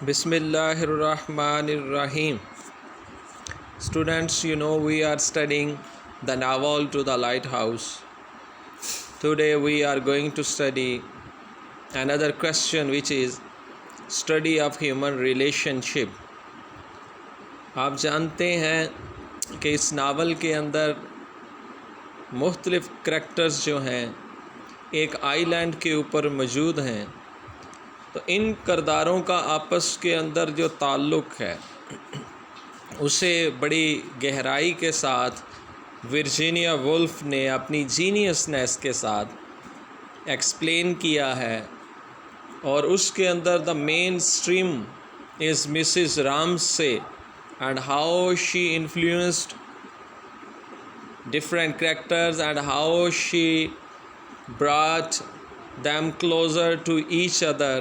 Bismillahirrahmanirrahim. Students, we are studying the novel To the Lighthouse. Today we are going to study another question, which is study of human relationship. آپ جانتے ہیں کہ اس novel کے اندر مختلف characters جو ہیں ایک آئی لینڈ کے اوپر موجود ہیں، تو ان کرداروں کا آپس کے اندر جو تعلق ہے اسے بڑی گہرائی کے ساتھ ورجینیا وولف نے اپنی جینیسنس کے ساتھ ایکسپلین کیا ہے، اور اس کے اندر the mainstream is Mrs Ramsay and how she influenced different characters and how she brought them closer to each other.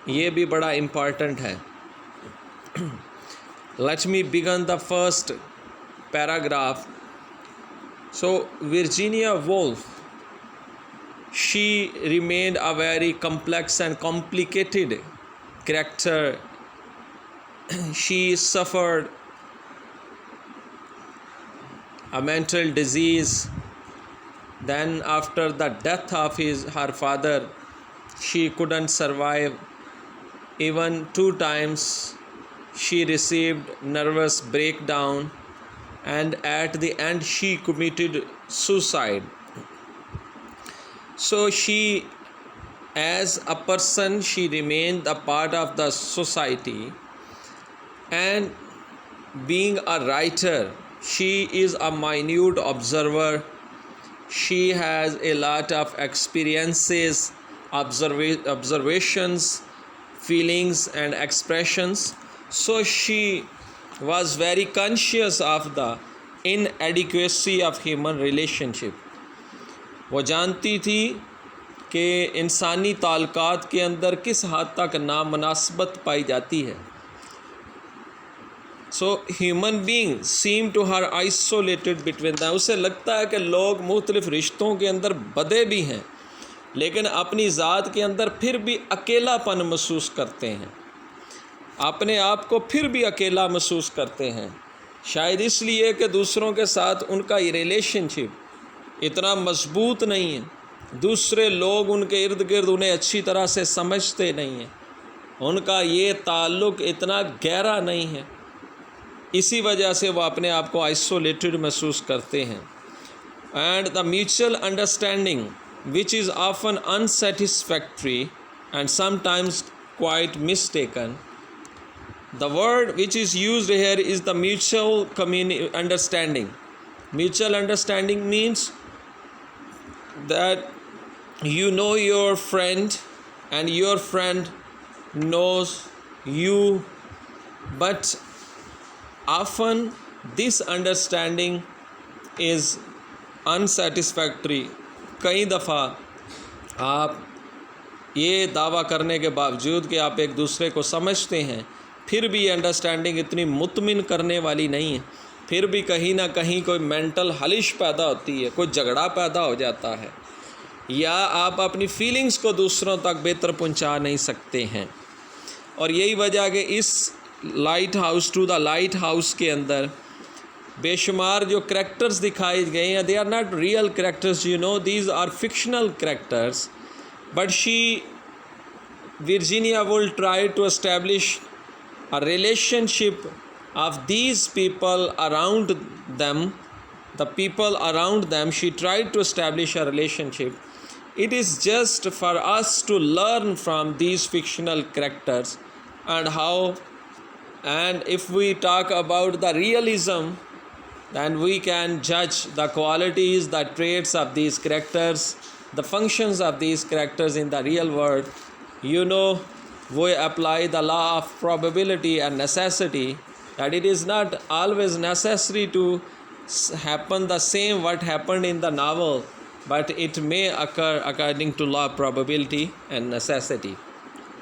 یہ بھی بڑا امپورٹنٹ ہے. Let me begin the first paragraph. So Virginia Woolf, she remained a very complex and complicated character. She suffered a mental disease. Then after the death of her father, she couldn't survive. Even 2 times she received nervous breakdown, and at the end she committed suicide. So she, as a person, she remained a part of the society. And being a writer, she is a minute observer. She has a lot of experiences, observations, feelings and expressions. So she was very conscious of the inadequacy of human relationship. وہ جانتی تھی کہ انسانی تعلقات کے اندر کس حد تک نامناسبت پائی جاتی ہے. So human beings seem to her isolated between them. اسے لگتا ہے کہ لوگ مختلف رشتوں کے اندر بدے بھی ہیں، لیکن اپنی ذات کے اندر پھر بھی اکیلا پن محسوس کرتے ہیں، اپنے آپ کو پھر بھی اکیلا محسوس کرتے ہیں. شاید اس لیے کہ دوسروں کے ساتھ ان کا یہ ریلیشن شپ اتنا مضبوط نہیں ہے، دوسرے لوگ ان کے ارد گرد انہیں اچھی طرح سے سمجھتے نہیں ہیں، ان کا یہ تعلق اتنا گہرا نہیں ہے، اسی وجہ سے وہ اپنے آپ کو آئسولیٹڈ محسوس کرتے ہیں. And the mutual understanding which is often unsatisfactory and some times quite mistaken. The word which is used here is the mutual understanding. Mutual understanding means that you know your friend and your friend knows you, but often this understanding is unsatisfactory. کئی دفعہ آپ یہ دعویٰ کرنے کے باوجود کہ آپ ایک دوسرے کو سمجھتے ہیں، پھر بھی یہ انڈرسٹینڈنگ اتنی مطمئن کرنے والی نہیں ہے، پھر بھی کہیں نہ کہیں کوئی مینٹل خلش پیدا ہوتی ہے، کوئی جھگڑا پیدا ہو جاتا ہے، یا آپ اپنی فیلنگز کو دوسروں تک بہتر پہنچا نہیں سکتے ہیں. اور یہی وجہ کہ اس lighthouse To the Lighthouse کے اندر بے شمار جو کریکٹرز دکھائے گئے ہیں، they are not real characters, these are fictional characters. But Virginia Woolf tried to establish a relationship of these people around them. The people around them, she tried to establish a relationship. It is just for us to learn from these fictional characters and if we talk about the realism, then we can judge the qualities, the traits of these characters, the functions of these characters in the real world. We apply the law of probability and necessity, that it is not always necessary to happen the same what happened in the novel, but it may occur according to law of probability and necessity.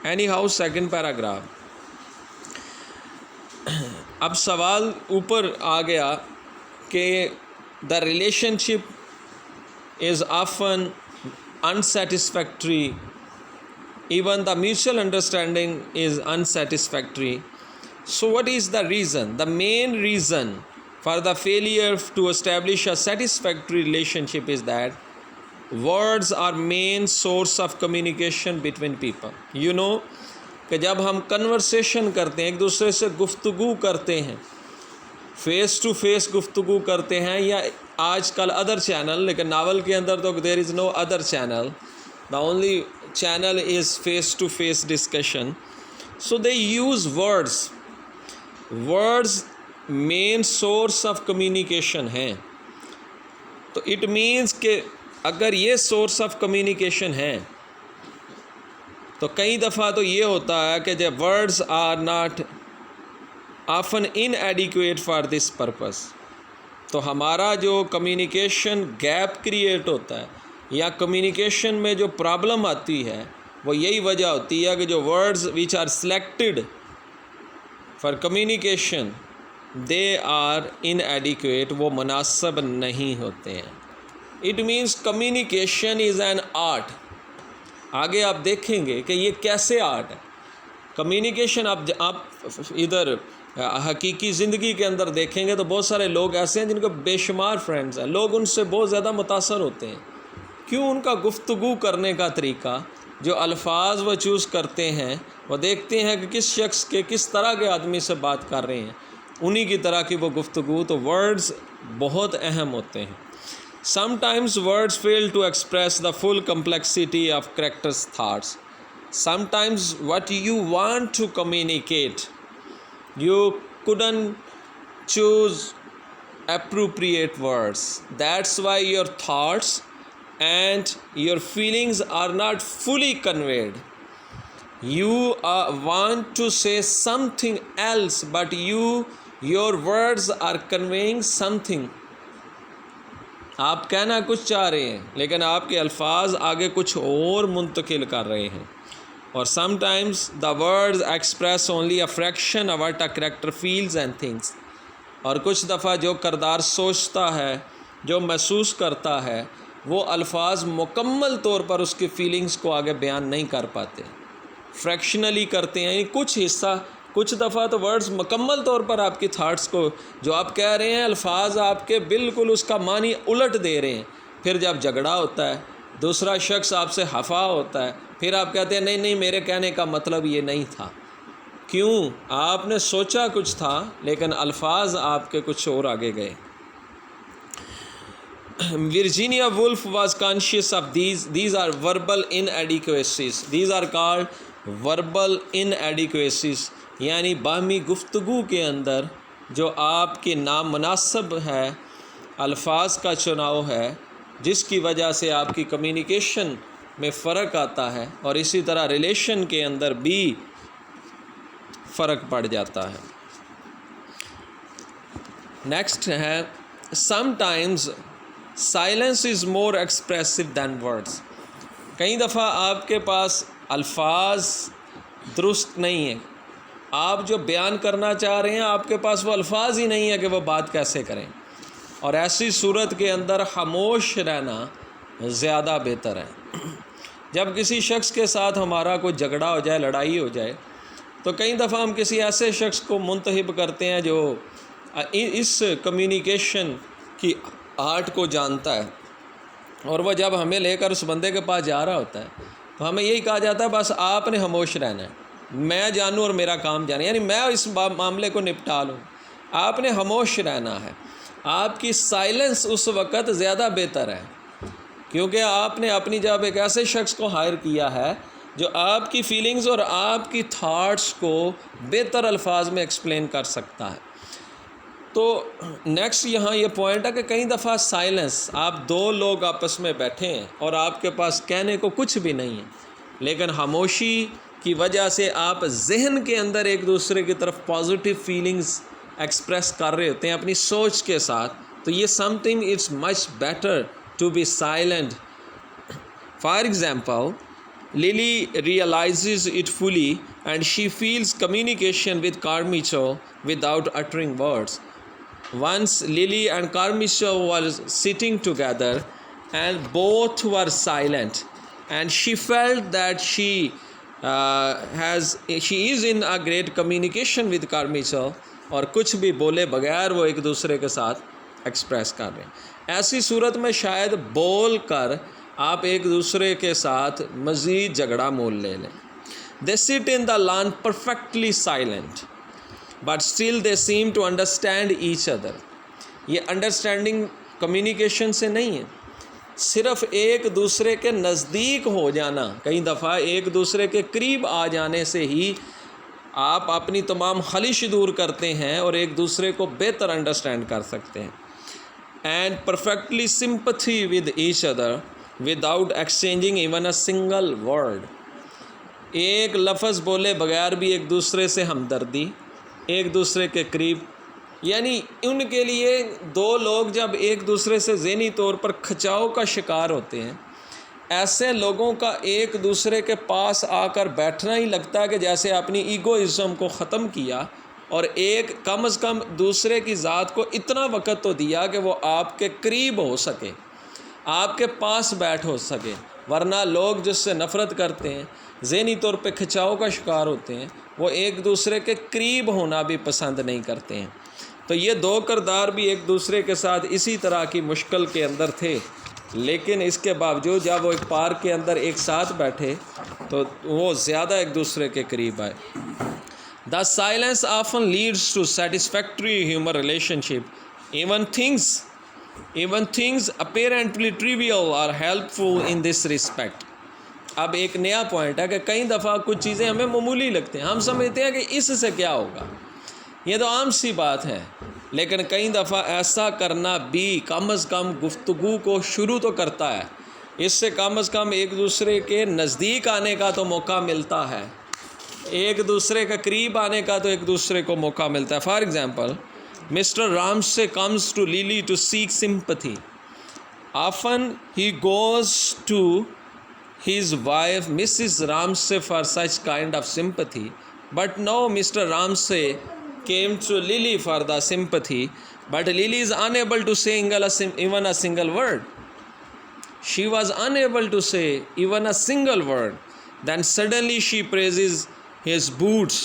Anyhow, second paragraph. اب سوال اوپر آ گیا کہ the relation ship is often unsatisfactory even the mutual understanding is unsatisfactory. So what is the reason? The main reason for the failure to establish a satisfactory relationship is that words are main source of communication between people. You know کہ جب ہم conversation کرتے ہیں، ایک دوسرے سے گفتگو کرتے ہیں، فیس ٹو فیس گفتگو کرتے ہیں، یا آج کل ادر چینل، لیکن ناول کے اندر تو there is no other channel, the only channel is face to face discussion. So they use words main source of communication ہیں. تو اٹ مینس کہ اگر یہ سورس آف کمیونیکیشن ہے تو کئی دفعہ تو یہ ہوتا ہے کہ جب words are not often inadequate for this purpose, تو ہمارا جو کمیونیکیشن گیپ کریٹ ہوتا ہے یا کمیونیکیشن میں جو پرابلم آتی ہے وہ یہی وجہ ہوتی ہے کہ جو words which are selected for communication they are inadequate, وہ مناسب نہیں ہوتے ہیں. It means communication is an art. آگے آپ دیکھیں گے کہ یہ کیسے آرٹ ہے کمیونیکیشن. آپ ادھر حقیقی زندگی کے اندر دیکھیں گے تو بہت سارے لوگ ایسے ہیں جن کو بے شمار فرینڈز ہیں، لوگ ان سے بہت زیادہ متاثر ہوتے ہیں. کیوں؟ ان کا گفتگو کرنے کا طریقہ، جو الفاظ وہ چوز کرتے ہیں، وہ دیکھتے ہیں کہ کس شخص کے کس طرح کے آدمی سے بات کر رہے ہیں، انہی کی طرح کی وہ گفتگو. تو ورڈز بہت اہم ہوتے ہیں. Sometimes words fail to express the full complexity of character's thoughts. Sometimes what you want to communicate, you couldn't choose appropriate words. That's why your thoughts and your feelings are not fully conveyed. You want to say something else, but your words are conveying something. آپ کہنا کچھ چاہ رہے ہیں لیکن آپ کے الفاظ آگے کچھ اور منتقل کر رہے ہیں. اور some times the words express only a fraction of what a character feels and thinks. اور کچھ دفعہ جو کردار سوچتا ہے، جو محسوس کرتا ہے، وہ الفاظ مکمل طور پر اس کی فیلنگز کو آگے بیان نہیں کر پاتے، فریکشنلی کرتے ہیں، یعنی کچھ حصہ. کچھ دفعہ تو ورڈز مکمل طور پر آپ کی تھاٹس کو، جو آپ کہہ رہے ہیں، الفاظ آپ کے بالکل اس کا معنی الٹ دے رہے ہیں. پھر جب جھگڑا ہوتا ہے، دوسرا شخص آپ سے خفا ہوتا ہے، پھر آپ کہتے ہیں نہیں میرے کہنے کا مطلب یہ نہیں تھا. کیوں؟ آپ نے سوچا کچھ تھا لیکن الفاظ آپ کے کچھ اور آگے گئے. Virginia Woolf was conscious of these are verbal inadequacies. These are called verbal inadequacies. یعنی باہمی گفتگو کے اندر جو آپ کے نامناسب ہے الفاظ کا چناؤ ہے، جس کی وجہ سے آپ کی کمیونیکیشن میں فرق آتا ہے، اور اسی طرح ریلیشن کے اندر بھی فرق پڑ جاتا ہے. نیکسٹ ہے sometimes silence is more expressive than words. کئی دفعہ آپ کے پاس الفاظ درست نہیں ہیں، آپ جو بیان کرنا چاہ رہے ہیں آپ کے پاس وہ الفاظ ہی نہیں ہے کہ وہ بات کیسے کریں، اور ایسی صورت کے اندر خاموش رہنا زیادہ بہتر ہے. جب کسی شخص کے ساتھ ہمارا کوئی جھگڑا ہو جائے، لڑائی ہو جائے، تو کئی دفعہ ہم کسی ایسے شخص کو منتخب کرتے ہیں جو اس کمیونیکیشن کی آرٹ کو جانتا ہے، اور وہ جب ہمیں لے کر اس بندے کے پاس جا رہا ہوتا ہے تو ہمیں یہی کہا جاتا ہے بس آپ نے خاموش رہنا ہے، میں جانوں اور میرا کام جانے، یعنی میں اس معاملے کو نپٹا لوں، آپ نے خاموش رہنا ہے. آپ کی سائلنس اس وقت زیادہ بہتر ہے، کیونکہ آپ نے اپنی جب ایک ایسے شخص کو ہائر کیا ہے جو آپ کی فیلنگز اور آپ کی تھاٹس کو بہتر الفاظ میں ایکسپلین کر سکتا ہے. تو نیکسٹ یہاں یہ پوائنٹ ہے کہ کئی دفعہ سائلنس، آپ دو لوگ آپس میں بیٹھے ہیں اور آپ کے پاس کہنے کو کچھ بھی نہیں ہے، لیکن خاموشی کی وجہ سے آپ ذہن کے اندر ایک دوسرے کی طرف پازیٹیو فیلنگز ایکسپریس کر رہے ہوتے ہیں اپنی سوچ کے ساتھ. تو یہ something it's much better to be silent. For example, Lily realizes it fully and she feels communication with Carmichael without uttering words. Once Lily and Carmichael were sitting together and both were silent, and she felt that she she is in a great communication with Carmichael, اور کچھ بھی بولے بغیر وہ ایک دوسرے کے ساتھ ایکسپریس کر رہے ہیں. ایسی صورت میں شاید بول کر آپ ایک دوسرے کے ساتھ مزید جھگڑا مول لے لیں. They sit in the lawn perfectly silent, but still they seem to understand each other. یہ انڈرسٹینڈنگ کمیونیکیشن سے نہیں ہے، صرف ایک دوسرے کے نزدیک ہو جانا، کئی دفعہ ایک دوسرے کے قریب آ جانے سے ہی آپ اپنی تمام خلش دور کرتے ہیں اور ایک دوسرے کو بہتر انڈرسٹینڈ کر سکتے ہیں. And perfectly sympathy with each other without exchanging even a single word. ایک لفظ بولے بغیر بھی ایک دوسرے سے ہمدردی، ایک دوسرے کے قریب. یعنی ان کے لیے دو لوگ جب ایک دوسرے سے ذہنی طور پر کھچاؤ کا شکار ہوتے ہیں، ایسے لوگوں کا ایک دوسرے کے پاس آ کر بیٹھنا ہی لگتا ہے کہ جیسے اپنی ایگوئزم کو ختم کیا اور ایک کم از کم دوسرے کی ذات کو اتنا وقت تو دیا کہ وہ آپ کے قریب ہو سکے، آپ کے پاس بیٹھ ہو سکے. ورنہ لوگ جس سے نفرت کرتے ہیں، ذہنی طور پہ کھچاؤ کا شکار ہوتے ہیں، وہ ایک دوسرے کے قریب ہونا بھی پسند نہیں کرتے ہیں. تو یہ دو کردار بھی ایک دوسرے کے ساتھ اسی طرح کی مشکل کے اندر تھے، لیکن اس کے باوجود جب وہ ایک پارک کے اندر ایک ساتھ بیٹھے تو وہ زیادہ ایک دوسرے کے قریب آئے. The silence often leads to satisfactory human relationship. Even things apparently trivial are helpful in this respect. اب ایک نیا پوائنٹ ہے کہ کئی دفعہ کچھ چیزیں ہمیں معمولی لگتے ہیں، ہم سمجھتے ہیں کہ اس سے کیا ہوگا، یہ تو عام سی بات ہے، لیکن کئی دفعہ ایسا کرنا بھی کم از کم گفتگو کو شروع تو کرتا ہے. اس سے کم از کم ایک دوسرے کے نزدیک آنے کا تو موقع ملتا ہے، ایک دوسرے کے قریب آنے کا تو ایک دوسرے کو موقع ملتا ہے. For example, Mr Ramsay comes to Lily to seek sympathy. Often he goes to his wife Mrs. Ramsay for such kind of sympathy, but now Mr. Ramsay came to Lily for the sympathy, but Lily is unable to say even a single word. She was unable to say even a single word. Then suddenly she praises his boots.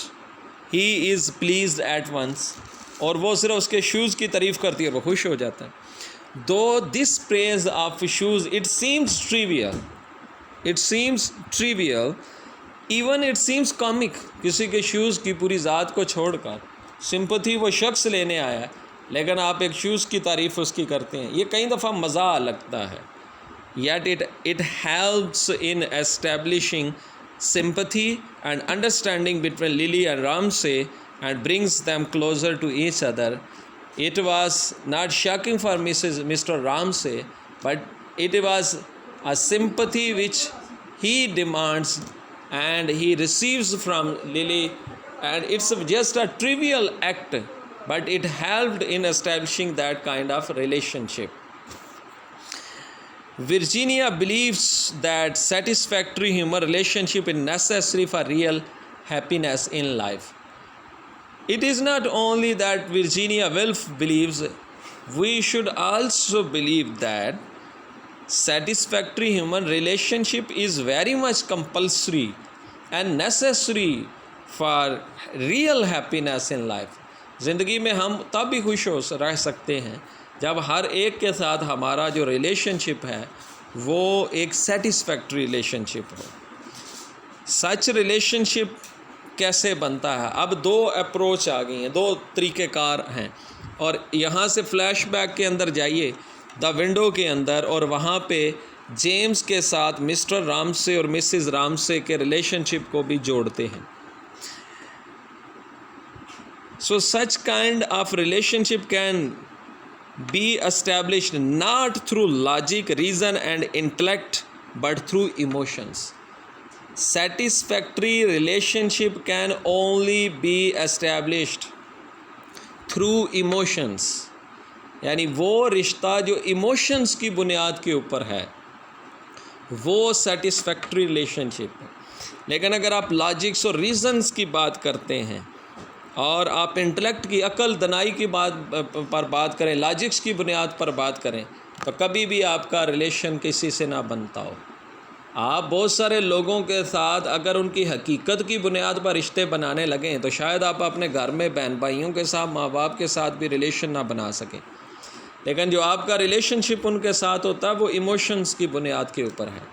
He is pleased at once. اور وہ صرف اس کے shows کی تعریف کرتی ہے، وہ خوش ہو جاتا ہے. Though this praise of shoes, it seems trivial, even it seems comic. کسی کے شوز کی پوری ذات کو چھوڑ کر سمپتھی وہ شخص لینے آیا ہے، لیکن آپ ایک شوز کی تعریف اس کی کرتے ہیں، یہ کئی دفعہ مزاح لگتا ہے. Yet it helps in establishing sympathy and understanding between Lily and Ramsay and brings them closer to each other. It was not shocking for Mr. Ramsay, but it was a sympathy which he demands and he receives from Lily, and it's just a trivial act, but it helped in establishing that kind of relationship. Virginia believes that satisfactory human relationship is necessary for real happiness in life. It is not only that Virginia Woolf believes, we should also believe that satisfactory human relationship is very much compulsory and necessary for real happiness in life. زندگی میں ہم تب بھی خوش رہ سکتے ہیں جب ہر ایک کے ساتھ ہمارا جو ریلیشن شپ ہے وہ ایک سیٹسفیکٹری ریلیشن شپ ہو. سچ ریلیشن شپ کیسے بنتا ہے؟ اب دو اپروچ آ گئی ہیں، دو طریقہ کار ہیں، اور یہاں سے فلیش بیک کے اندر جائیے دا ونڈو کے اندر، اور وہاں پہ جیمز کے ساتھ مسٹر رامسے اور مسز رامسے کے ریلیشن شپ کو بھی جوڑتے ہیں. So such kind of relationship can be established not through logic, reason and intellect, but through emotions. Satisfactory relationship can only be established through emotions. یعنی وہ رشتہ جو ایموشنز کی بنیاد کے اوپر ہے وہ سیٹسفیکٹری ریلیشن شپ ہے. لیکن اگر آپ لاجکس اور ریزنز کی بات کرتے ہیں اور آپ انٹلیکٹ کی عقل دانائی کی بات پر بات کریں، لاجکس کی بنیاد پر بات کریں، تو کبھی بھی آپ کا ریلیشن کسی سے نہ بنتا ہو. آپ بہت سارے لوگوں کے ساتھ اگر ان کی حقیقت کی بنیاد پر رشتے بنانے لگیں تو شاید آپ اپنے گھر میں بہن بھائیوں کے ساتھ، ماں باپ کے ساتھ بھی ریلیشن نہ بنا سکیں، لیکن جو آپ کا ریلیشن شپ ان کے ساتھ ہوتا ہے وہ ایموشنز کی بنیاد کے اوپر ہے۔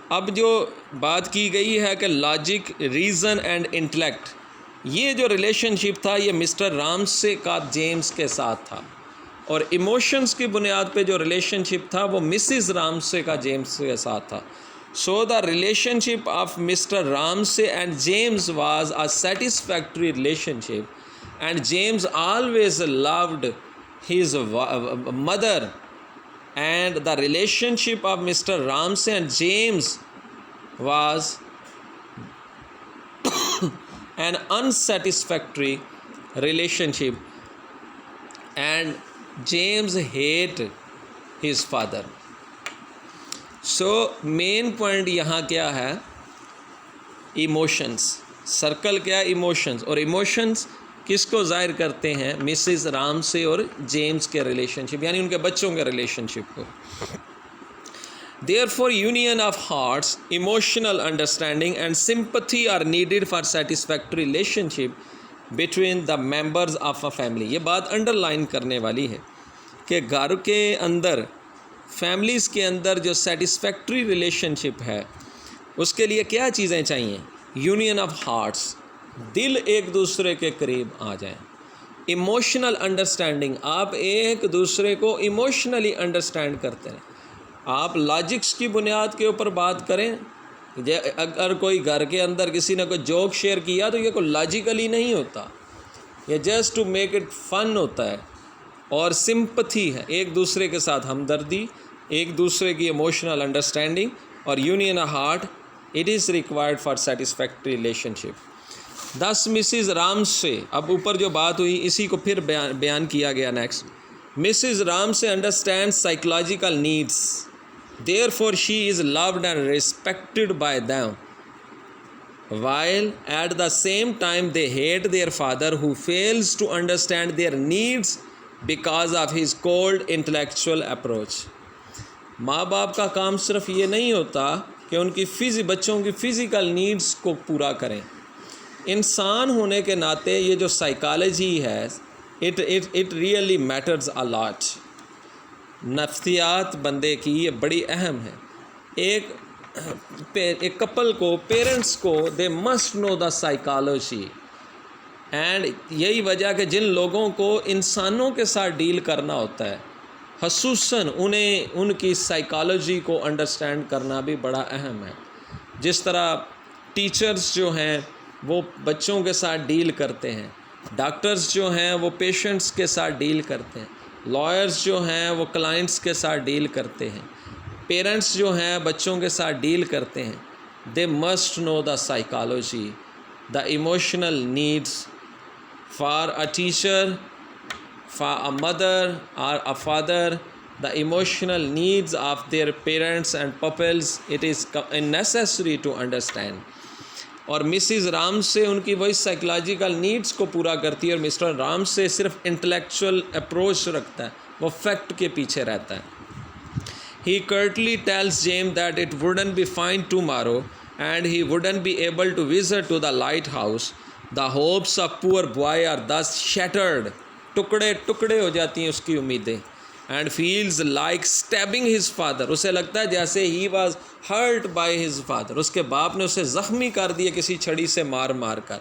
اب جو بات کی گئی ہے کہ لاجک، ریزن اینڈ انٹلیکٹ، یہ جو ریلیشن شپ تھا یہ مسٹر رامسے کا جیمز کے ساتھ تھا، اور ایموشنز کی بنیاد پہ جو ریلیشن شپ تھا وہ مسز رامسے کا جیمز کے ساتھ تھا۔ So the relationship of Mr. Ramsay and James was a satisfactory relationship, and James always loved his mother, and the relationship of Mr. Ramsay and James was an unsatisfactory relationship, and James hated his father. So main point یہاں کیا ہے؟ Emotions, circle کیا ہے؟ Emotions, اور emotions کس کو ظاہر کرتے ہیں؟ مسز رامسے اور جیمز کے ریلیشن شپ، یعنی ان کے بچوں کے ریلیشن شپ کو۔ Therefore, union of hearts, emotional understanding and sympathy are needed for satisfactory relationship between the members of a family. یہ بات انڈر لائن کرنے والی ہے کہ گھر کے اندر، فیملیز کے اندر جو سیٹسفیکٹری ریلیشن شپ ہے اس کے لیے کیا چیزیں چاہیے؟ یونین آف ہارٹس، دل ایک دوسرے کے قریب آ جائیں۔ ایموشنل انڈرسٹینڈنگ، آپ ایک دوسرے کو ایموشنلی انڈرسٹینڈ کرتے ہیں۔ آپ لاجکس کی بنیاد کے اوپر بات کریں، اگر کوئی گھر کے اندر کسی نے کوئی جوک شیئر کیا تو یہ کوئی لاجیکلی نہیں ہوتا، یہ just to make it fun ہوتا ہے۔ اور سمپتھی ہے، ایک دوسرے کے ساتھ ہمدردی، ایک دوسرے کی ایموشنل انڈرسٹینڈنگ، اور union of heart, it is required for satisfactory relationship. This Mrs Ramsay, اب اوپر جو بات ہوئی اسی کو پھر بیان کیا گیا next. Mrs Ramsay understand psychological needs, therefore she is loved and respected by them, while at the same time they hate their father who fails to understand their needs because of his cold intellectual approach۔ ماں باپ کا کام صرف یہ نہیں ہوتا کہ ان کی بچوں کی فزیکل نیڈس کو پورا کریں، انسان ہونے کے ناطے یہ جو سائیکالوجی ہے اٹ ریئلی میٹرز اے لاٹ۔ نفسیات بندے کی یہ بڑی اہم ہے۔ ایک کپل کو، پیرنٹس کو، they must know the psychology, and یہی وجہ کہ جن لوگوں کو انسانوں کے ساتھ ڈیل کرنا ہوتا ہے خصوصاً انہیں ان کی سائیکالوجی کو انڈرسٹینڈ کرنا بھی بڑا اہم ہے۔ جس طرح ٹیچرز جو ہیں وہ بچوں کے ساتھ ڈیل کرتے ہیں، ڈاکٹرز جو ہیں وہ پیشنٹس کے ساتھ ڈیل کرتے ہیں، لائرز جو ہیں وہ کلائنٹس کے ساتھ ڈیل کرتے ہیں، پیرنٹس جو ہیں بچوں کے ساتھ ڈیل کرتے ہیں۔ They must know the psychology, the emotional needs for a teacher, for a mother اور a father, the emotional needs of their parents and pupils, it is necessary to understand۔ اور Mrs Ram سے ان کی وہی psychological needs کو پورا کرتی ہے، اور مسٹر رام سے صرف انٹلیکچوئل اپروچ رکھتا ہے، وہ فیکٹ کے پیچھے رہتا ہے۔ He curtly tells James that it wouldn't be fine tomorrow and he wouldn't be able to visit to the lighthouse. The hopes of poor boy are thus shattered. ٹکڑے ٹکڑے ہو جاتی ہیں اس کی امیدیں، and feels like stabbing his father, اسے لگتا ہے جیسے he was hurt by his father, اس کے باپ نے اسے زخمی کر دیا کسی چھڑی سے مار مار کر۔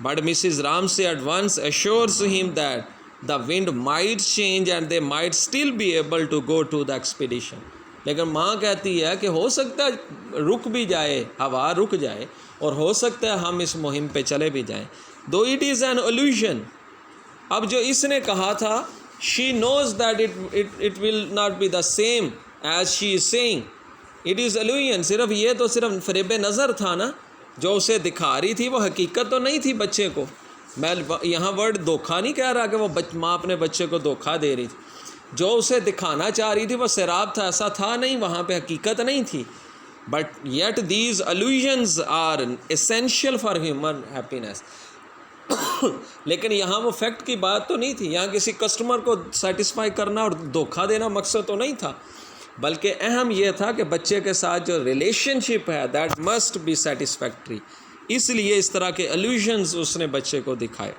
بٹ مسز رام سے at once assures him that the wind might change and they might still be able to go to the expedition. لیکن ماں کہتی ہے کہ ہو سکتا ہے رک بھی جائے، ہوا رک جائے، اور ہو سکتا ہے ہم اس مہم پہ چلے بھی جائیں، دو اٹ از این illusion۔ اب جو اس نے کہا تھا she knows that it will not be the same as she is saying, it is illusion۔ صرف یہ تو صرف فریب نظر تھا نا، جو اسے دکھا رہی تھی وہ حقیقت تو نہیں تھی بچے کو۔ میں یہاں ورڈ دھوکھا نہیں کہہ رہا کہ وہ ماں اپنے بچے کو دھوکھا دے رہی تھی، جو اسے دکھانا چاہ رہی تھی وہ سراب تھا، ایسا تھا نہیں، وہاں پہ حقیقت نہیں تھی۔ but yet these illusions are essential for human happiness۔ لیکن یہاں وہ فیکٹ کی بات تو نہیں تھی، یہاں کسی کسٹمر کو سیٹسفائی کرنا اور دھوکہ دینا مقصد تو نہیں تھا۔ بلکہ اہم یہ تھا کہ بچے کے ساتھ جو ریلیشن شپ ہے دیٹ مسٹ بی سیٹسفیکٹری، اس لیے اس طرح کے الوژنز اس نے بچے کو دکھائے۔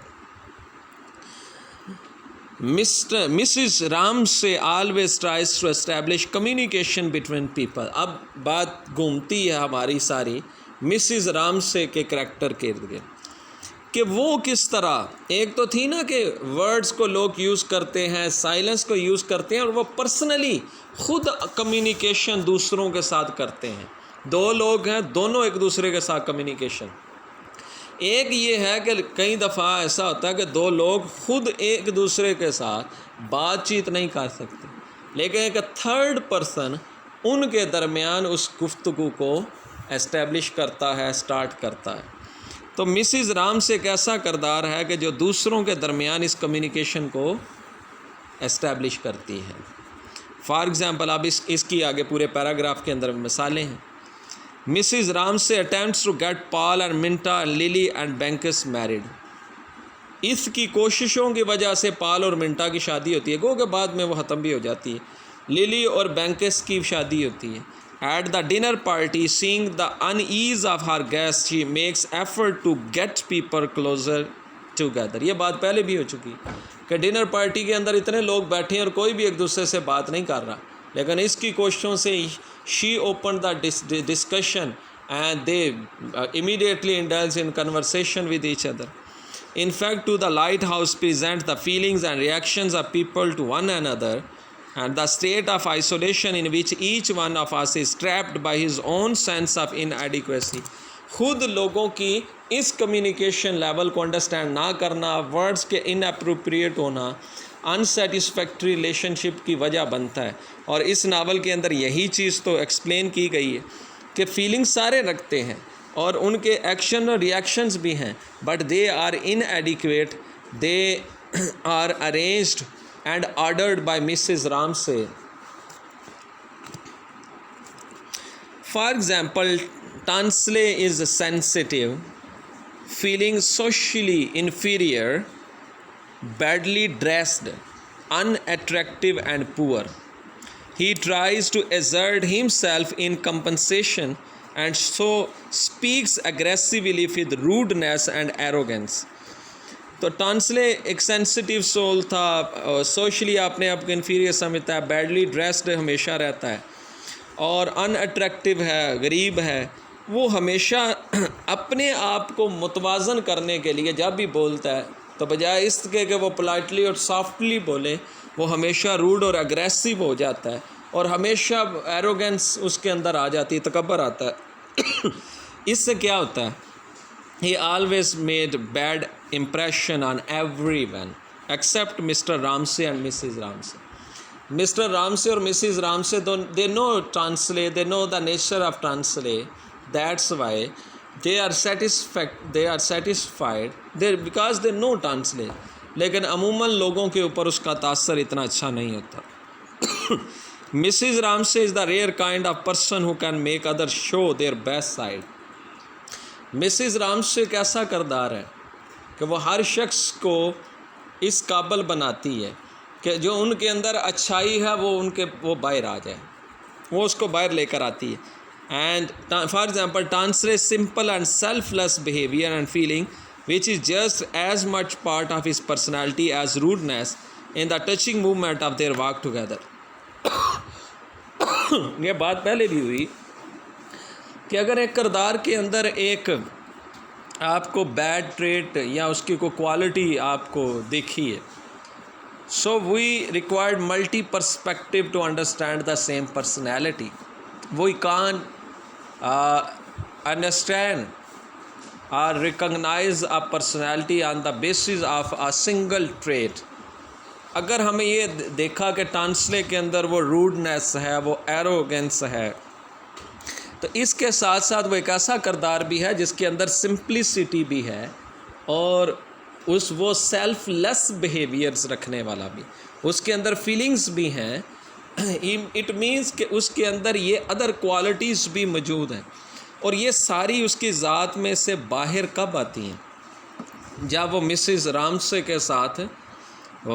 Mrs Ramsay always tries to establish communication between people. اب بات گھومتی ہے ہماری ساری مسز رام سے کے کریکٹر کے ارد گرد کہ وہ کس طرح، ایک تو تھی نا کہ ورڈز کو لوگ یوز کرتے ہیں، سائلنس کو یوز کرتے ہیں، اور وہ پرسنلی خود کمیونیکیشن دوسروں کے ساتھ کرتے ہیں۔ دو لوگ ہیں، دونوں ایک دوسرے کے ساتھ کمیونیکیشن۔ ایک یہ ہے کہ کئی دفعہ ایسا ہوتا ہے کہ دو لوگ خود ایک دوسرے کے ساتھ بات چیت نہیں کر سکتے، لیکن ایک تھرڈ پرسن ان کے درمیان اس گفتگو کو اسٹیبلش کرتا ہے، سٹارٹ کرتا ہے۔ تو مسز رام سے ایک ایسا کردار ہے کہ جو دوسروں کے درمیان اس کمیونیکیشن کو اسٹیبلش کرتی ہے۔ فار ایگزامپل اب اس کی آگے پورے پیراگراف کے اندر مثالیں ہیں۔ Mrs Ramsay attempts to get Paul and Minta and Lily and Bankes married. اس کی کوششوں کی وجہ سے پال اور منٹا کی شادی ہوتی ہے، گو کہ بعد میں وہ ختم بھی ہو جاتی ہے۔ للی اور بینکس کی شادی ہوتی ہے۔ At the dinner party sensing the unease of her guest she makes effort to get people closer together. یہ بات پہلے بھی ہو چکی کہ ڈنر پارٹی کے اندر اتنے لوگ بیٹھے ہیں اور کوئی بھی ایک دوسرے سے بات نہیں کر رہا، لیکن اس کی کوششوں سے she open the discussion and they immediately indulge in conversation with each other. In fact, to the lighthouse present the feelings and reactions of people to one another and the state of isolation in which each one of us is trapped by his own sense of inadequacy. خود لوگوں کی اس communication level کو understand نہ کرنا، words کے ان appropriate ہونا unsatisfactory relation شپ کی وجہ بنتا ہے۔ اور اس ناول کے اندر یہی چیز تو ایکسپلین کی گئی ہے کہ فیلنگ سارے رکھتے ہیں اور ان کے ایکشن اور ریئیکشنز بھی ہیں، but they are inadequate, they are arranged and ordered by Mrs Ramsay. For example Tansley is sensitive, feeling socially inferior, badly dressed, unattractive and poor. He tries to assert himself in compensation and so speaks aggressively with rudeness and arrogance. تو ٹانسلے ایک sensitive civil تھا، socially اپنے آپ کو inferior سمجھتا ہے، badly dressed ہمیشہ رہتا ہے اور ان اٹریکٹیو ہے، غریب ہے۔ وہ ہمیشہ اپنے آپ کو متوازن کرنے کے لیے جب بھی بولتا ہے تو بجائے اس کے کہ وہ پولائٹلی اور سافٹلی بولے، وہ ہمیشہ روڈ اور اگریسو ہو جاتا ہے اور ہمیشہ ایروگنس اس کے اندر آ جاتی ہے، تکبر آتا ہے۔ اس سے کیا ہوتا ہے؟ He always made bad impression on everyone except Mr. Ramsay and Mrs. Ramsay. Mr. Ramsay اور Mrs. Ramsay they know Tansley, they know the nature of Tansley. That's why they are satisfied because they know Tansley. لیکن عموماً لوگوں کے اوپر اس کا تاثر اتنا اچھا نہیں ہوتا۔ Mrs. Ramsay is the rare kind of person who can make others show their best side. Mrs. Ramsay ایک ایسا کردار ہے کہ وہ ہر شخص کو اس قابل بناتی ہے کہ جو ان کے اندر اچھائی ہے وہ باہر آ جائے، وہ اس کو باہر لے کر آتی ہے۔ And for example Tansley simple and selfless behaviour and feeling which is just as much part of his personality as rudeness in the touching movement of their walk together. یہ بات پہلے بھی ہوئی کہ اگر ایک کردار کے اندر ایک آپ کو بیڈ ٹریٹ یا اس کی کوئی کوالٹی آپ کو دیکھی ہے، so we required multi perspective to understand the same personality. We can't understand or recognize a personality on the basis of a single trait. اگر ہمیں یہ دیکھا کہ ٹانسلے کے اندر وہ روڈنیس ہے، وہ ایروگنس ہے، تو اس کے ساتھ ساتھ وہ ایک ایسا کردار بھی ہے جس کے اندر سمپلسٹی بھی ہے اور وہ سیلف لیس بیہیویئرز رکھنے والا بھی، اس کے اندر فیلنگز بھی ہیں۔ اٹ مینس کہ اس کے اندر یہ ادر کوالٹیز بھی موجود ہیں، اور یہ ساری اس کی ذات میں سے باہر کب آتی ہیں؟ جب وہ مسز رامسے کے ساتھ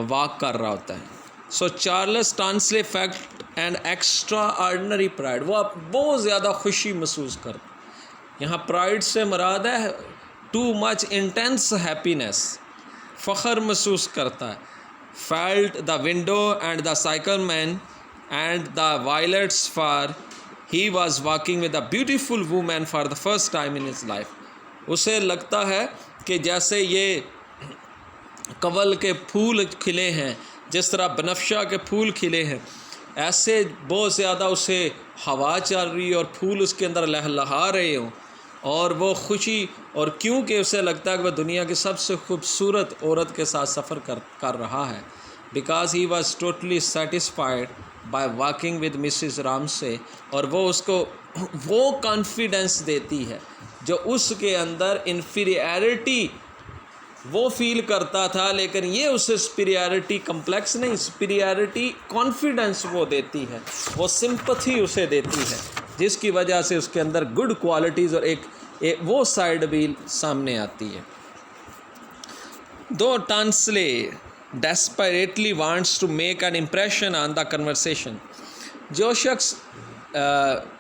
واک کر رہا ہوتا ہے۔ So Charles Tansley felt and extraordinary pride, وہ اب بہت زیادہ خوشی محسوس کرتا ہے۔ یہاں پرائڈ سے مراد ہے ٹو مچ انٹینس ہیپینس، فخر محسوس کرتا ہے۔ Felt the window and the cycle man and the violets for he was walking with a beautiful woman for the first time in his life. اسے لگتا ہے کہ جیسے یہ کنول کے پھول کھلے ہیں، جس طرح بنفشہ کے پھول کھلے ہیں، ایسے بہت زیادہ اسے ہوا چل رہی ہے اور پھول اس کے اندر لہلہا رہے ہوں، اور وہ خوشی، اور کیونکہ اسے لگتا ہے کہ وہ دنیا کی سب سے خوبصورت عورت کے ساتھ سفر کر رہا ہے، because he was totally satisfied by walking with Mrs Ramsay, اور وہ اس کو وہ کانفیڈنس دیتی ہے جو اس کے اندر انفیریئرٹی وہ فیل کرتا تھا، لیکن یہ اسے سپیریارٹی کمپلیکس نہیں، سپیریارٹی کانفیڈنس وہ دیتی ہے، وہ سمپتھی اسے دیتی ہے، جس کی وجہ سے اس کے اندر گڈ کوالٹیز اور ایک وہ سائڈ بھی سامنے آتی ہے۔ دو Tansley desperately wants to make an impression on the conversation, جو شخص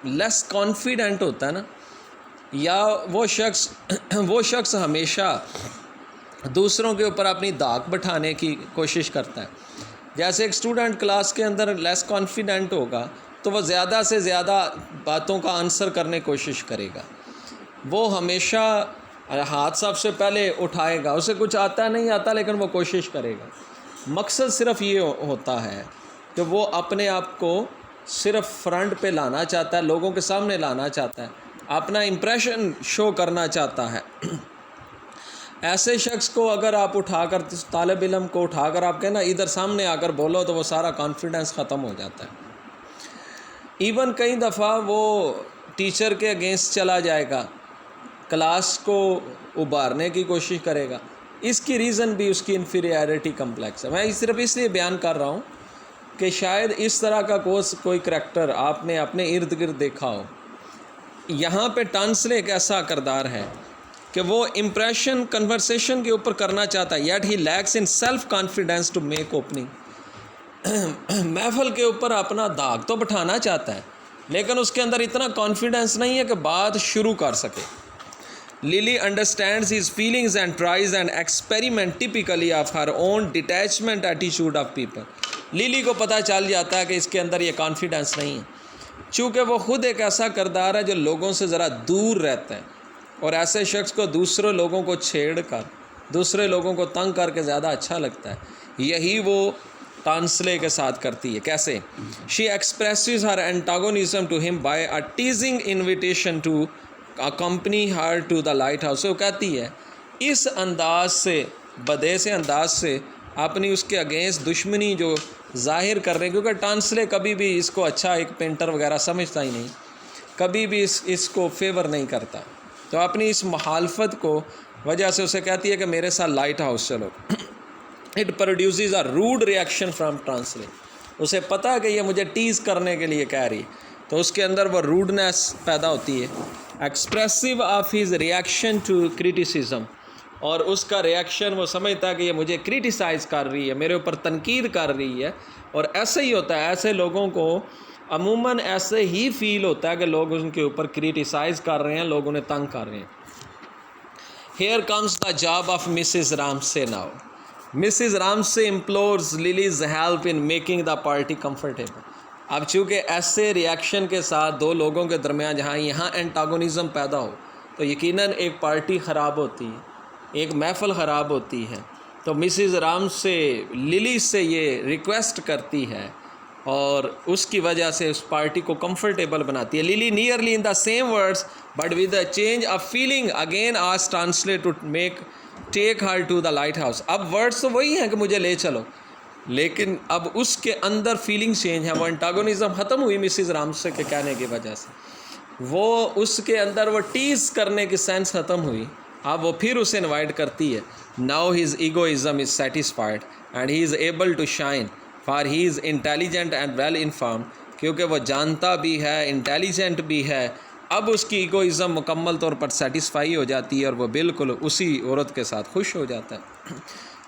لیس کانفیڈنٹ ہوتا ہے نا، یا وہ شخص ہمیشہ دوسروں کے اوپر اپنی دھاک بٹھانے کی کوشش کرتا ہے۔ جیسے ایک اسٹوڈنٹ کلاس کے اندر لیس کانفیڈنٹ ہوگا تو وہ زیادہ سے زیادہ باتوں کا آنسر کرنے کی کوشش کرے گا، وہ ہمیشہ ہاتھ سب سے پہلے اٹھائے گا، اسے کچھ آتا نہیں آتا لیکن وہ کوشش کرے گا۔ مقصد صرف یہ ہوتا ہے کہ وہ اپنے آپ کو صرف فرنٹ پہ لانا چاہتا ہے، لوگوں کے سامنے لانا چاہتا ہے، اپنا امپریشن شو کرنا چاہتا ہے۔ ایسے شخص کو اگر آپ اٹھا کر، طالب علم کو اٹھا کر آپ کہنا ادھر سامنے آ کر بولو، تو وہ سارا کانفیڈنس ختم ہو جاتا ہے۔ ایون کئی دفعہ وہ ٹیچر کے اگینسٹ چلا جائے گا، کلاس کو ابھارنے کی کوشش کرے گا۔ اس کی ریزن بھی اس کی انفیریارٹی کمپلیکس ہے۔ میں صرف اس لیے بیان کر رہا ہوں کہ شاید اس طرح کا کوئی کریکٹر آپ نے اپنے ارد گرد دیکھا ہو۔ یہاں پہ ٹانسلے ایک ایسا کردار ہے کہ وہ امپریشن کنورسیشن کے اوپر کرنا چاہتا ہے، yet he lacks in self confidence to make opening. محفل کے اوپر اپنا داغ تو بٹھانا چاہتا ہے، لیکن اس کے اندر اتنا کانفیڈنس نہیں ہے کہ بات شروع کر سکے۔ Lily understands his feelings and tries and experiment typically of her own detachment ایٹیچیوڈ آف پیپل۔ للی کو پتہ چل جاتا ہے کہ اس کے اندر یہ کانفیڈنس نہیں ہے، چونکہ وہ خود ایک ایسا کردار ہے جو لوگوں سے ذرا دور رہتا ہے، اور ایسے شخص کو دوسرے لوگوں کو چھیڑ کر، دوسرے لوگوں کو تنگ کر کے زیادہ اچھا لگتا ہے۔ یہی وہ ٹانسلے کے ساتھ کرتی ہے۔ کیسے؟ She expresses her antagonism to him by a teasing invitation to accompany her to the lighthouse. وہ کہتی ہے اس انداز سے، بدیسے انداز سے اپنی اس کے اگینسٹ دشمنی جو ظاہر کر رہے ہیں، کیونکہ ٹانسلے کبھی بھی اس کو اچھا ایک پینٹر وغیرہ سمجھتا ہی نہیں، کبھی بھی اس کو فیور نہیں کرتا، تو اپنی اس مخالفت کو وجہ سے اسے کہتی ہے کہ میرے ساتھ لائٹ ہاؤس چلو۔ It produces a rude reaction from Tansley. اسے پتہ ہے کہ یہ مجھے ٹیز کرنے کے لیے کہہ رہی، تو اس کے اندر وہ روڈنیس پیدا ہوتی ہے۔ Expressive of his reaction to criticism, اور اس کا ریئیکشن وہ سمجھتا ہے کہ یہ مجھے کریٹیسائز کر رہی ہے، میرے اوپر تنقید کر رہی ہے، اور ایسے ہی ہوتا ہے، ایسے لوگوں کو عموماً ایسے ہی فیل ہوتا ہے کہ لوگ ان کے اوپر کریٹیسائز کر رہے ہیں، لوگ انہیں تنگ کر رہے ہیں۔ Here comes the job of Mrs Ramsay now. Mrs Ramsay implores Lily's help in making the party comfortable. اب چونکہ ایسے ریئیکشن کے ساتھ دو لوگوں کے درمیان جہاں یہاں اینٹاگونزم پیدا ہو تو یقیناً ایک پارٹی خراب ہوتی ہے، ایک محفل خراب ہوتی ہے، تو مسز رامسے للی سے یہ ریکویسٹ کرتی ہے اور اس کی وجہ سے اس پارٹی کو کمفرٹیبل بناتی ہے۔ Lily nearly in the same words but with a change of feeling again ask Tansley to take her to the lighthouse. اب ورڈز تو وہی ہیں کہ مجھے لے چلو، لیکن اب اس کے اندر فیلنگ چینج ہے، وہ انٹاگونزم ختم ہوئی مسز رامسے کے کہنے کی وجہ سے، وہ اس کے اندر وہ ٹیز کرنے کی سینس ختم ہوئی، اب وہ پھر اسے انوائٹ کرتی ہے۔ Now his egoism is satisfied and he is able to shine for he is intelligent and well informed, کیونکہ وہ جانتا بھی ہے، انٹیلیجنٹ بھی ہے۔ اب اس کی ایگوازم مکمل طور پر سیٹسفائی ہو جاتی ہے اور وہ بالکل اسی عورت کے ساتھ خوش ہو جاتا ہے۔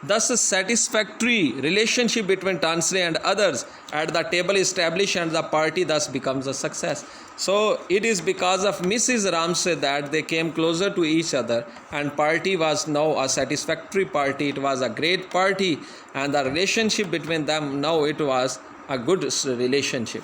Thus, a satisfactory relationship between Tansey and others at the table established, and the party thus becomes a success. So, it is because of Mrs. Ramsay that they came closer to each other, and party was now a satisfactory party. It was a great party, and the relationship between them now it was a good relationship.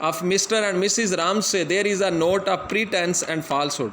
Of Mr. and Mrs. Ramsay, there is a note of pretense and falsehood.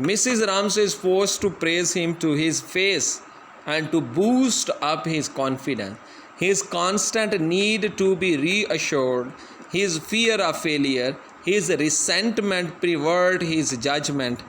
Mrs. Ramsay is forced to praise him to his face and to boost up his confidence. His constant need to be reassured, his fear of failure, his resentment pervert his judgment.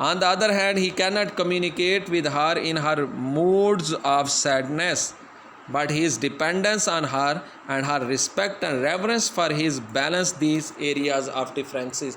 On the other hand, he cannot communicate with her in her moods of sadness, but his dependence on her and her respect and reverence for his balance these areas of differences.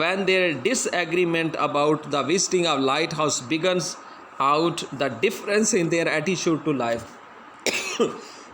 when their disagreement about the visiting of lighthouse begins out the difference in their attitude to life.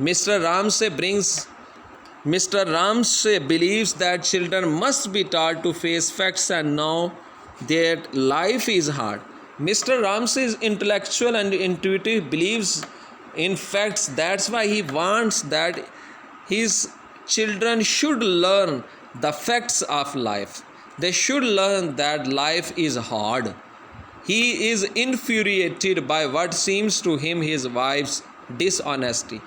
Mr. Ramsay believes that children must be taught to face facts and know that life is hard. Mr. Ramsay is intellectual and intuitive, believes in facts. That's why he wants that his children should learn the facts of life. They should learn that life is hard. He is infuriated by what seems to him his wife's dishonesty.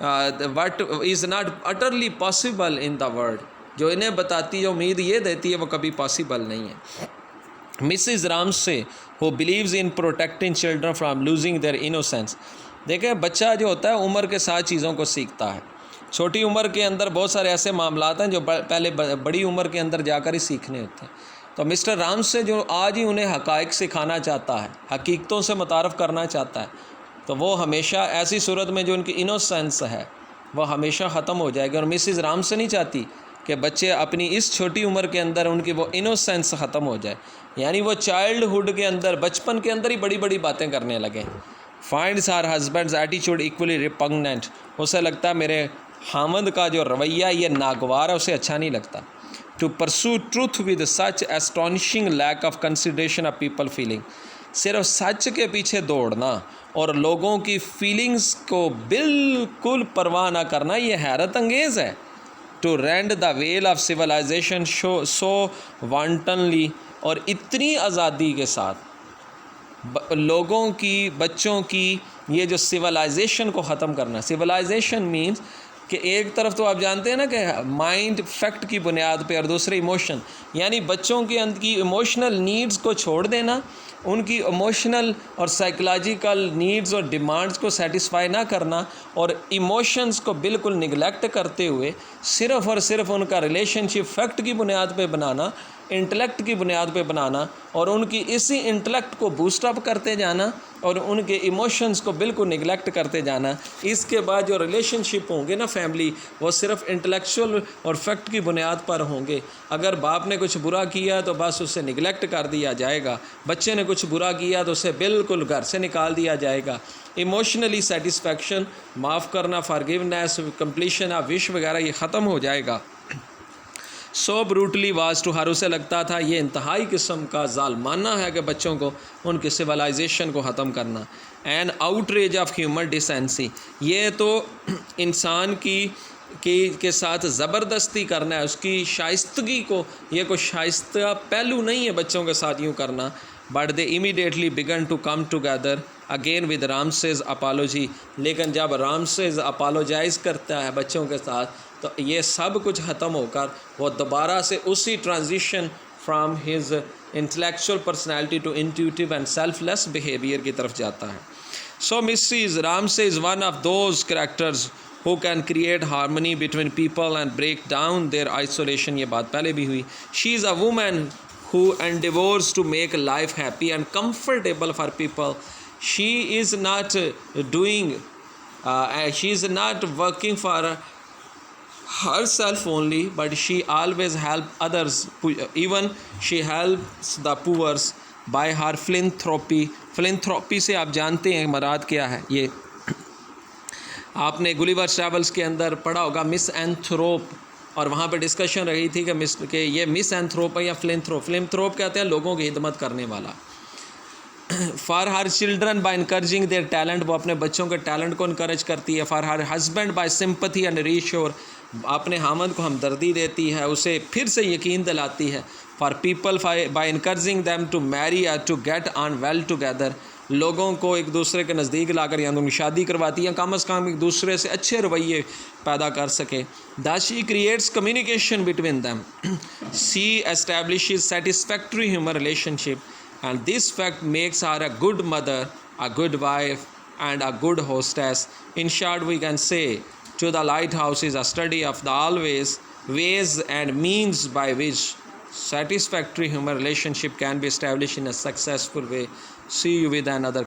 what is not utterly possible in the world. جو انہیں بتاتی ہے امید یہ دیتی ہے وہ کبھی پاسبل نہیں ہے. Mrs Ramsay who believes in protecting children from losing their innocence. دیکھیں بچہ جو ہوتا ہے عمر کے ساتھ چیزوں کو سیکھتا ہے. چھوٹی عمر کے اندر بہت سارے ایسے معاملات ہیں جو پہلے بڑی عمر کے اندر جا کر ہی سیکھنے ہوتے ہیں. تو مسٹر رامسے جو آج ہی انہیں حقائق سکھانا چاہتا ہے، حقیقتوں سے متعارف کرنا چاہتا ہے، تو وہ ہمیشہ ایسی صورت میں جو ان کی انوسینس ہے وہ ہمیشہ ختم ہو جائے گی. اور مسز رامسے نہیں چاہتی کہ بچے اپنی اس چھوٹی عمر کے اندر ان کی وہ انوسینس ختم ہو جائے، یعنی وہ چائلڈ ہوڈ کے اندر بچپن کے اندر ہی بڑی بڑی باتیں کرنے لگیں. فائنڈز ہر ہسبینڈز ایٹیچیوڈ ایکولی ریپگننٹ. اسے لگتا ہے میرے خامند کا جو رویہ یہ ناگوار ہے، اسے اچھا نہیں لگتا. To pursue truth with such astonishing lack of consideration of people feeling. صرف سچ کے پیچھے دوڑنا اور لوگوں کی فیلنگز کو بالکل پرواہ نہ کرنا یہ حیرت انگیز ہے. To rend the veil of civilization so wantonly. اور اتنی آزادی کے ساتھ لوگوں کی بچوں کی یہ جو سویلائزیشن کو ختم کرنا. سویلائزیشن مینز کہ ایک طرف تو آپ جانتے ہیں نا کہ مائنڈ فیکٹ کی بنیاد پہ اور دوسرے ایموشن، یعنی بچوں کی ایموشنل نیڈز کو چھوڑ دینا، ان کی ایموشنل اور سائیکلوجیکل نیڈز اور ڈیمانڈز کو سیٹسفائی نہ کرنا، اور ایموشنز کو بالکل نگلیکٹ کرتے ہوئے صرف اور صرف ان کا ریلیشن شپ فیکٹ کی بنیاد پہ بنانا، انٹلیکٹ کی بنیاد پہ بنانا، اور ان کی اسی انٹلیکٹ کو بوسٹ اپ کرتے جانا اور ان کے ایموشنز کو بالکل نگلیکٹ کرتے جانا. اس کے بعد جو ریلیشن شپ ہوں گے نا فیملی، وہ صرف انٹلیکچوئل اور فیکٹ کی بنیاد پر ہوں گے. اگر باپ نے کچھ برا کیا تو بس اسے نگلیکٹ کر دیا جائے گا، بچے نے کچھ برا کیا تو اسے بالکل گھر سے نکال دیا جائے گا. ایموشنلی سیٹسفیکشن، معاف کرنا، فارگیونیس، کمپلیشن آف وش وغیرہ یہ ختم ہو جائے گا. سو بروٹلی واز ٹو ہر. اسے لگتا تھا یہ انتہائی قسم کا ظالمانہ ہے کہ بچوں کو ان کی سویلائزیشن کو ختم کرنا. An outrage of human decency. یہ تو انسان کے ساتھ زبردستی کرنا ہے، اس کی شائستگی کو، یہ کوئی شائستہ پہلو نہیں ہے بچوں کے ساتھ یوں کرنا. But they immediately began to come together again with Ramsay's apology. لیکن جب رامسیز اپالوجائز کرتا ہے بچوں کے ساتھ تو یہ سب کچھ ختم ہو کر وہ دوبارہ سے اسی transition from his intellectual personality to intuitive and selfless behaviour کی طرف جاتا ہے. So Mrs Ramsay is one of those characters who can create harmony between people and break down their isolation. یہ بات پہلے بھی ہوئی. She is a woman who endeavors to make life happy and comfortable for people. She is not she is not working for herself only, but she always helps others. Even she helps the poor by her philanthropy. Philanthropy سے آپ جانتے ہیں مراد کیا ہے. یہ آپ نے گلیور travels کے اندر پڑھا ہوگا مس اینتھروپ، اور وہاں پہ ڈسکشن رہی تھی کہ یہ مس اینتھروپ ہے یا فلینتھروپ. فلینتھروپ کہتے ہیں لوگوں کی خدمت کرنے والا. For her children by encouraging their talent. وہ اپنے بچوں کے ٹیلنٹ کو انکریج کرتی ہے. For her husband by sympathy and reassure. اپنے حامد کو ہمدردی دیتی ہے، اسے پھر سے یقین دلاتی ہے. For people by encouraging them to marry اور to get on well together. لوگوں کو ایک دوسرے کے نزدیک لا کر یا ان کی شادی کرواتی ہیں، کم از کم ایک دوسرے سے اچھے رویے پیدا کر سکے. Thus she creates communication between them. She establishes satisfactory human relationship, and this fact makes her a good mother, a good wife, and a good hostess. In short, we can say to the lighthouse is a study of the always ways and means by which satisfactory human relationship can be established in a successful way. See you with another